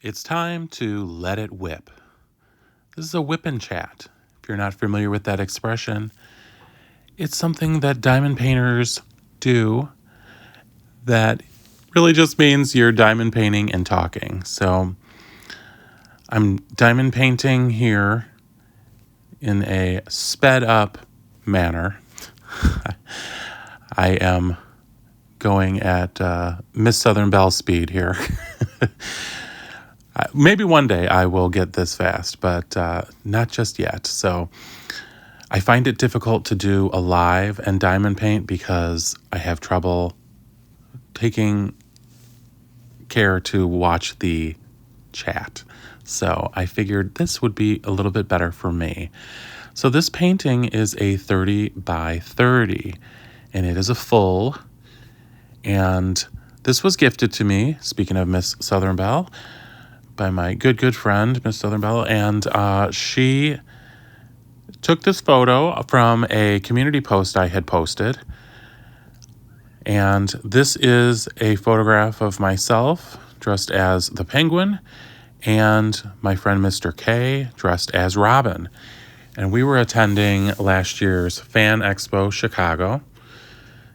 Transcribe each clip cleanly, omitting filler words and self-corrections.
It's time to let it whip. This is a whip and chat. If you're not familiar with that expression, it's something that diamond painters do that really just means you're diamond painting and talking. So I'm diamond painting here in a sped up manner. I am going at Miss Southern Belle speed here. Maybe one day I will get this fast, but not just yet. So I find it difficult to do a live and diamond paint because I have trouble taking care to watch the chat. So I figured this would be a little bit better for me. So this painting is a 30 by 30, and it is a full. And this was gifted to me, speaking of Miss Southern Belle, by my good friend, Miss Southern Belle. And she took this photo from a community post I had posted. And this is a photograph of myself dressed as the Penguin and my friend Mr. K dressed as Robin. And we were attending last year's Fan Expo Chicago.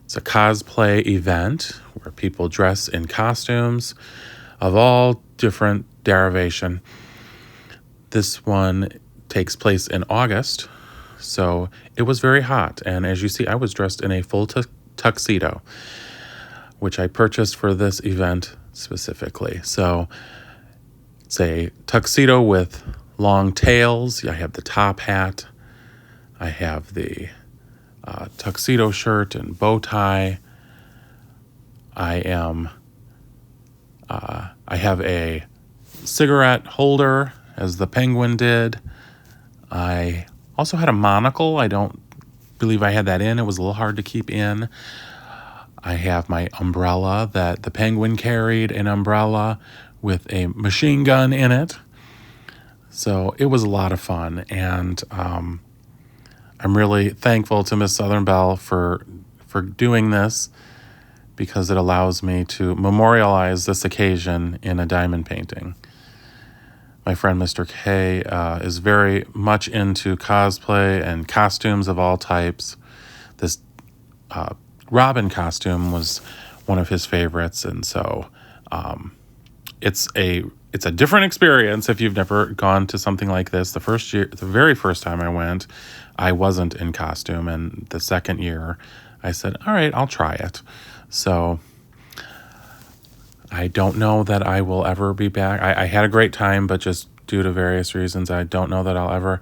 It's a cosplay event where people dress in costumes of all different derivation. This one takes place in August, so it was very hot. And as you see, I was dressed in a full tuxedo, which I purchased for this event specifically. So it's a tuxedo with long tails. I have the top hat. I have the tuxedo shirt and bow tie. I have a cigarette holder, as the Penguin did. I also had a monocle. I don't believe I had that in. It was a little hard to keep in. I have my umbrella that the Penguin carried, an umbrella with a machine gun in it. So it was a lot of fun, and I'm really thankful to Miss Southern Belle for doing this, because it allows me to memorialize this occasion in a diamond painting. My friend Mr. K is very much into cosplay and costumes of all types. This Robin costume was one of his favorites, and so it's a different experience if you've never gone to something like this. The very first time I went, I wasn't in costume, and the second year I said, all right, I'll try it. So I don't know that I will ever be back. I had a great time, but just due to various reasons, I don't know that I'll ever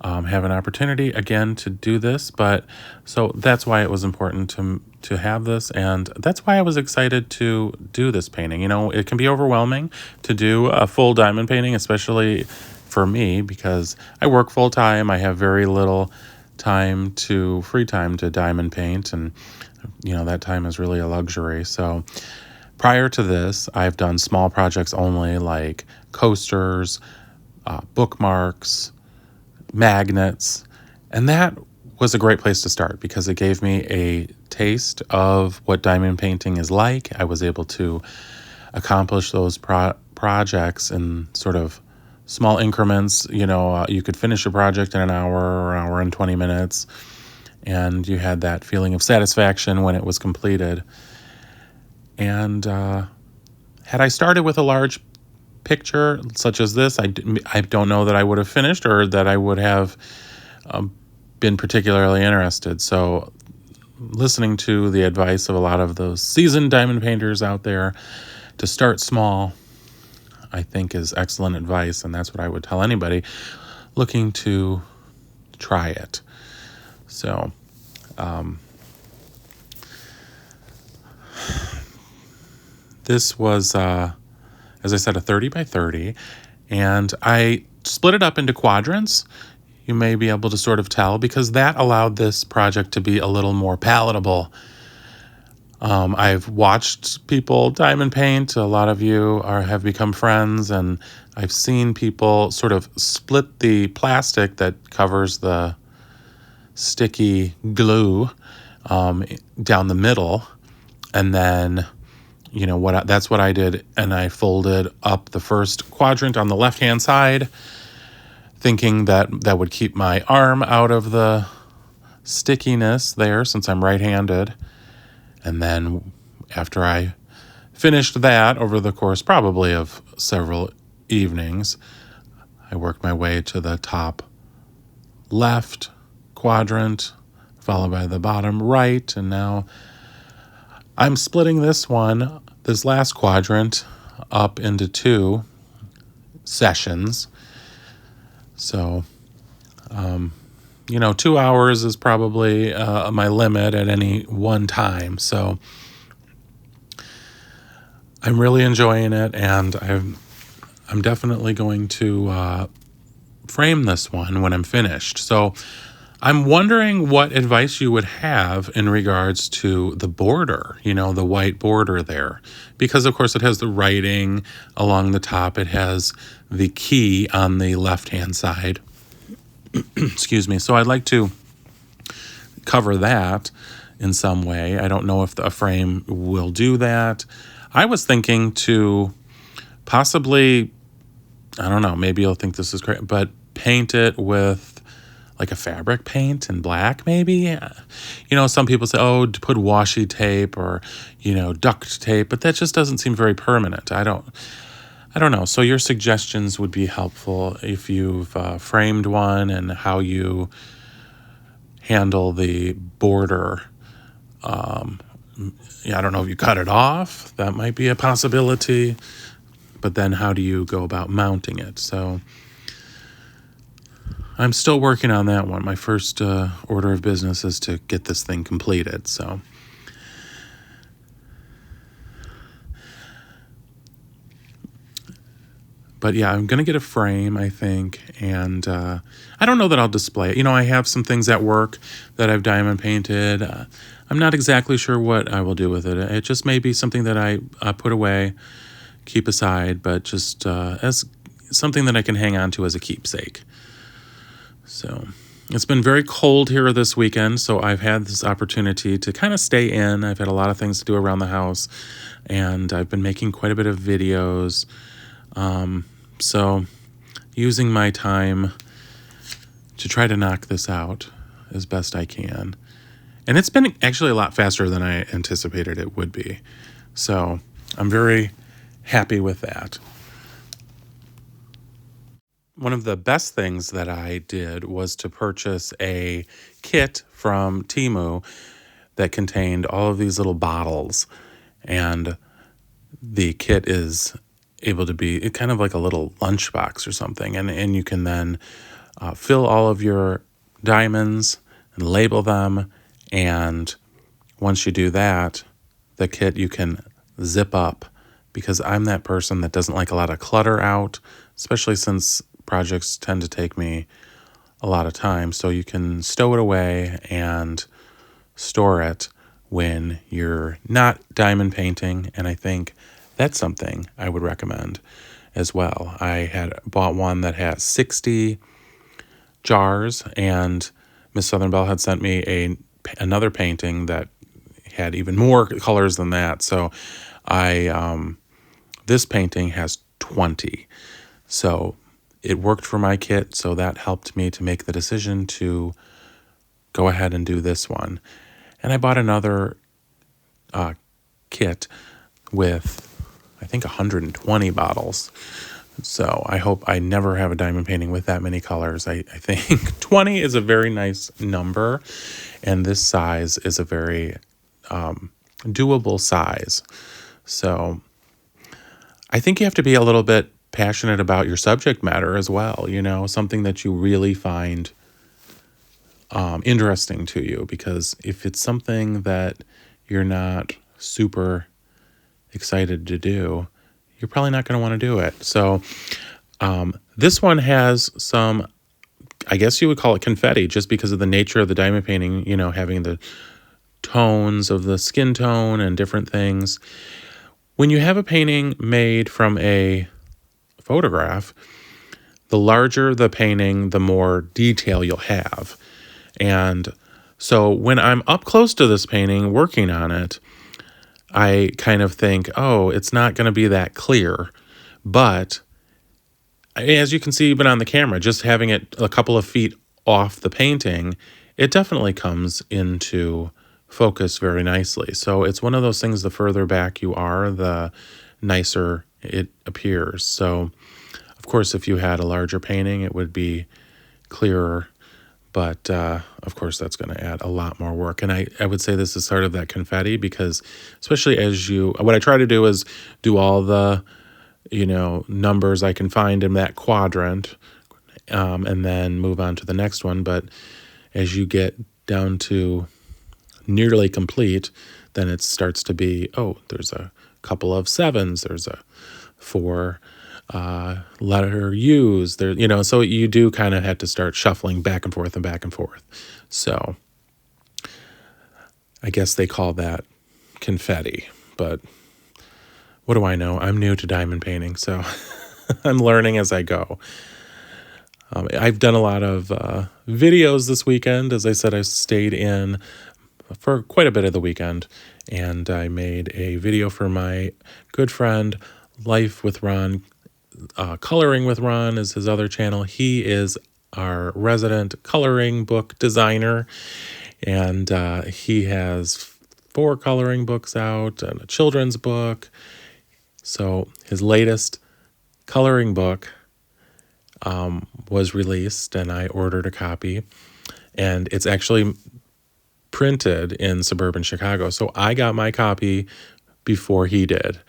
have an opportunity again to do this. But so that's why it was important to have this, and that's why I was excited to do this painting. You know, it can be overwhelming to do a full diamond painting, especially for me, because I work full time. I have very little free time to diamond paint, and you know, that time is really a luxury. So prior to this, I've done small projects only, like coasters, bookmarks, magnets, and that was a great place to start because it gave me a taste of what diamond painting is like. I was able to accomplish those projects in sort of small increments. You know, you could finish a project in an hour or an hour and 20 minutes, and you had that feeling of satisfaction when it was completed. And had I started with a large picture such as this, I don't know that I would have finished or that I would have been particularly interested. So listening to the advice of a lot of those seasoned diamond painters out there to start small, I think is excellent advice, and that's what I would tell anybody looking to try it. So this was, as I said, a 30 by 30, and I split it up into quadrants. You may be able to sort of tell, because that allowed this project to be a little more palatable. I've watched people diamond paint. A lot of you have become friends, and I've seen people sort of split the plastic that covers the sticky glue down the middle, and then that's what I did. And I folded up the first quadrant on the left-hand side, thinking that that would keep my arm out of the stickiness there since I'm right-handed. And then after I finished that over the course probably of several evenings, I worked my way to the top left quadrant, followed by the bottom right, and now I'm splitting this last quadrant, up into 2 sessions. So, 2 hours is probably my limit at any one time. So I'm really enjoying it, and I'm definitely going to frame this one when I'm finished. So I'm wondering what advice you would have in regards to the border, the white border there. Because, of course, it has the writing along the top. It has the key on the left-hand side. Excuse me. So I'd like to cover that in some way. I don't know if a frame will do that. I was thinking to possibly, I don't know, maybe you'll think this is great, but paint it with like a fabric paint in black, maybe. Some people say, to put washi tape or, duct tape, but that just doesn't seem very permanent. I don't know. So your suggestions would be helpful if you've framed one, and how you handle the border. I don't know if you cut it off. That might be a possibility. But then how do you go about mounting it? So I'm still working on that one. My first order of business is to get this thing completed. So but yeah, I'm going to get a frame, I think. And I don't know that I'll display it. I have some things at work that I've diamond painted. I'm not exactly sure what I will do with it. It just may be something that I put away, keep aside, but just as something that I can hang on to as a keepsake. So it's been very cold here this weekend, so I've had this opportunity to kind of stay in. I've had a lot of things to do around the house, and I've been making quite a bit of videos. So using my time to try to knock this out as best I can. And it's been actually a lot faster than I anticipated it would be. So I'm very happy with that. One of the best things that I did was to purchase a kit from Temu that contained all of these little bottles. And the kit is able to be kind of like a little lunchbox or something. And you can then fill all of your diamonds and label them. And once you do that, the kit you can zip up, because I'm that person that doesn't like a lot of clutter out, especially since projects tend to take me a lot of time. So you can stow it away and store it when you're not diamond painting. And I think that's something I would recommend as well. I had bought one that has 60 jars, and Miss Southern Belle had sent me another painting that had even more colors than that. So this painting has 20. So it worked for my kit, so that helped me to make the decision to go ahead and do this one. And I bought another kit with, I think, 120 bottles. So I hope I never have a diamond painting with that many colors. I think 20 is a very nice number, and this size is a very doable size. So I think you have to be a little bit passionate about your subject matter as well, something that you really find interesting to you, because if it's something that you're not super excited to do, you're probably not going to want to do it. So this one has some, I guess you would call it confetti, just because of the nature of the diamond painting, having the tones of the skin tone and different things. When you have a painting made from a photograph, the larger the painting, the more detail you'll have. And so when I'm up close to this painting, working on it, I kind of think, oh, it's not going to be that clear. But as you can see, even on the camera, just having it a couple of feet off the painting, it definitely comes into focus very nicely. So it's one of those things, the further back you are, the nicer it appears. So, of course, if you had a larger painting, it would be clearer. But of course, that's going to add a lot more work. And I would say this is sort of that confetti, because especially what I try to do is do all the, numbers I can find in that quadrant, and then move on to the next one. But as you get down to nearly complete, then it starts to be, oh, there's a couple of sevens, there's a 4 letter U's there, so you do kind of have to start shuffling back and forth and back and forth. So I guess they call that confetti, but what do I know? I'm new to diamond painting, so I'm learning as I go. I've done a lot of videos this weekend. As I said, I stayed in for quite a bit of the weekend, and I made a video for my good friend, Life with Ron. Coloring with Ron is his other channel. He is our resident coloring book designer, and he has 4 coloring books out and a children's book. So his latest coloring book was released, and I ordered a copy, and it's actually printed in suburban Chicago. So I got my copy before he did.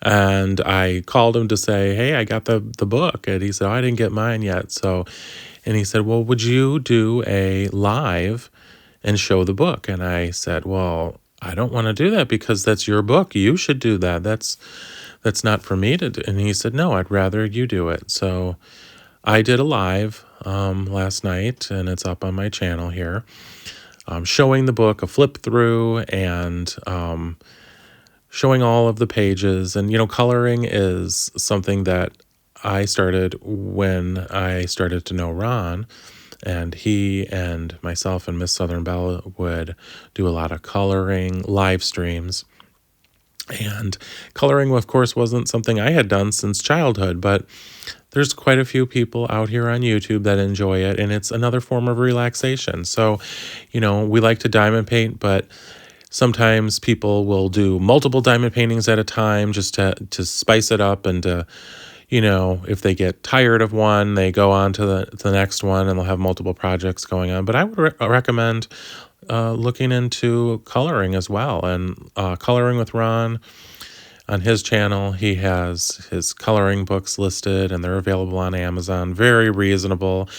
And I called him to say, hey, I got the book. And he said, oh, I didn't get mine yet. And he said, well, would you do a live and show the book? And I said, well, I don't want to do that because that's your book. You should do that. That's not for me to do. And he said, no, I'd rather you do it. So I did a live last night, and it's up on my channel here, showing the book, a flip through, and showing all of the pages. And, coloring is something that I started when I started to know Ron, and he and myself and Miss Southern Belle would do a lot of coloring live streams. And coloring, of course, wasn't something I had done since childhood, but there's quite a few people out here on YouTube that enjoy it, and it's another form of relaxation. So, we like to diamond paint, but sometimes people will do multiple diamond paintings at a time just to spice it up, and to, if they get tired of one, they go on to the next one, and they'll have multiple projects going on. But I would recommend looking into coloring as well. And Coloring with Ron, on his channel, he has his coloring books listed, and they're available on Amazon. Very reasonable.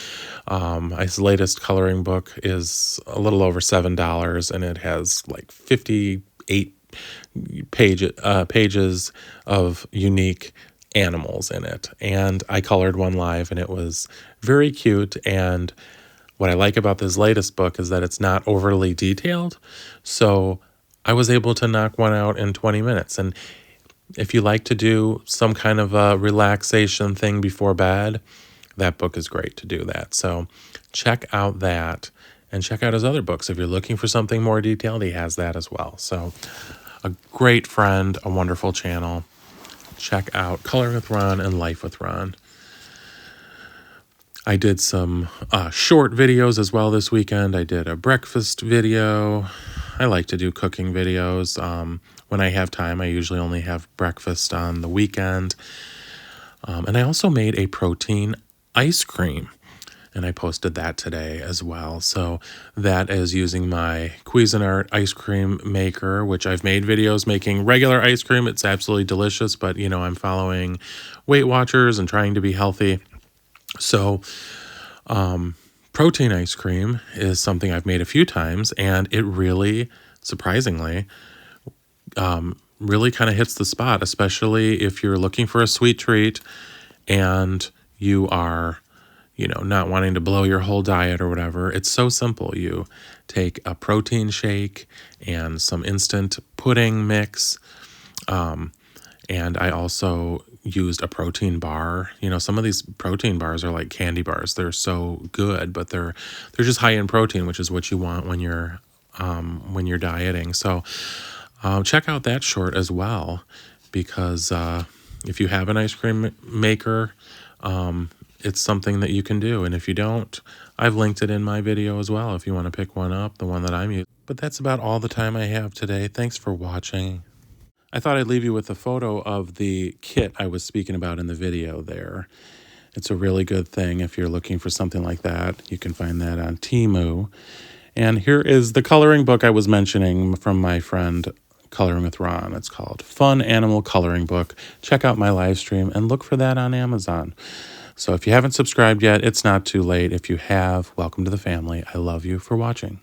His latest coloring book is a little over $7, and it has like 58 pages of unique animals in it. And I colored one live, and it was very cute. And what I like about this latest book is that it's not overly detailed. So I was able to knock one out in 20 minutes. And if you like to do some kind of a relaxation thing before bed, that book is great to do that. So check out that, and check out his other books. If you're looking for something more detailed, he has that as well. So a great friend, a wonderful channel. Check out Coloring with Ron and Life with Ron. I did some short videos as well this weekend. I did a breakfast video. I like to do cooking videos. When I have time, I usually only have breakfast on the weekend. And I also made a protein ice cream, and I posted that today as well. So that is using my Cuisinart ice cream maker, which I've made videos making regular ice cream. It's absolutely delicious, but I'm following Weight Watchers and trying to be healthy. So protein ice cream is something I've made a few times, and it really, surprisingly, really kind of hits the spot, especially if you're looking for a sweet treat and you are, not wanting to blow your whole diet or whatever. It's so simple. You take a protein shake and some instant pudding mix. And I also used a protein bar. Some of these protein bars are like candy bars. They're so good, but they're just high in protein, which is what you want when you're dieting. So Check out that short as well, because if you have an ice cream maker, it's something that you can do. And if you don't, I've linked it in my video as well if you want to pick one up, the one that I'm using. But that's about all the time I have today. Thanks for watching. I thought I'd leave you with a photo of the kit I was speaking about in the video there. It's a really good thing if you're looking for something like that. You can find that on Temu. And here is the coloring book I was mentioning from my friend Coloring with Ron. It's called Fun Animal Coloring Book. Check out my live stream and look for that on Amazon. So if you haven't subscribed yet, it's not too late. If you have, welcome to the family. I love you for watching.